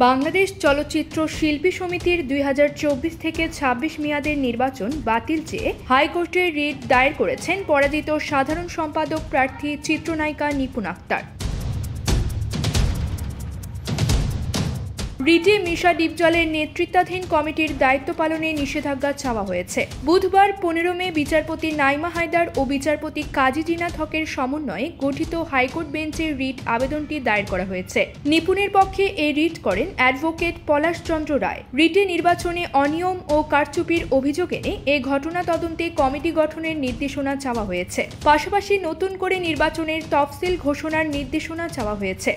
বাংলাদেশ চলচ্চিত্র শিল্পী সমিতির 2024 থেকে 26 মেয়াদের নির্বাচন বাতিল চেয়ে হাইকোর্টে রিট দায়ের করেছেন পরাজিত সাধারণ সম্পাদক প্রার্থী চিত্রনায়িকা নিপুণ আক্তার। রিটে মিশা ডিপজলের নেতৃত্বাধীন কমিটির দায়িত্ব পালনে নিষেধাজ্ঞা চাওয়া হয়েছে। বুধবার 15 মে বিচারপতি নাইমা হায়দার ও বিচারপতি কাজী জিনাত হকের সমন্বয়ে গঠিত হাইকোর্ট বেঞ্চে রিট আবেদনটি দায়ের করা হয়েছে। নিপুণের পক্ষে এই রিট করেন অ্যাডভোকেট পলাশ চন্দ্র রায়। রিটে নির্বাচনে অনিয়ম ও কারচুপির অভিযোগ এনে এ ঘটনা তদন্তে কমিটি গঠনের নির্দেশনা চাওয়া হয়েছে। পাশাপাশি নতুন করে নির্বাচনের তফসিল ঘোষণার নির্দেশনা চাওয়া হয়েছে।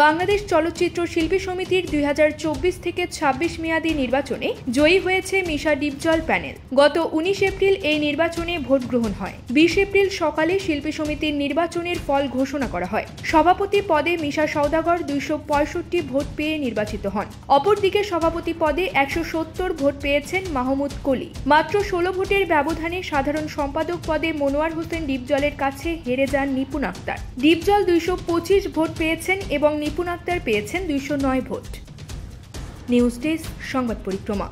বাংলাদেশ চলচ্চিত্র শিল্পী সমিতির 2024 থেকে 26 মেয়াদী নির্বাচনে জয়ী হয়েছে মিশা ডিপজল প্যানেল। গত 19 এপ্রিল এই নির্বাচনে ভোট গ্রহণ হয়। 20 এপ্রিল সকালে শিল্পী সমিতির নির্বাচনের ফল ঘোষণা করা হয়। সভাপতি পদে মিশা সওদাগর 265 ভোট পেয়ে নির্বাচিত হন। অপরদিকে সভাপতি পদে 170 ভোট পেয়েছেন মাহমুদ কলি। মাত্র 16 ভোটের ব্যবধানে সাধারণ সম্পাদক পদে মনোয়ার হোসেন ডিপজলের কাছে হেরে যান নিপুণ আক্তার। ডিপজল 225 ভোট পেয়েছেন এবং নিপুণ আক্তার পেয়েছেন 209 ভোট। নিউজ ডেস্ক, সংবাদ পরিক্রমা।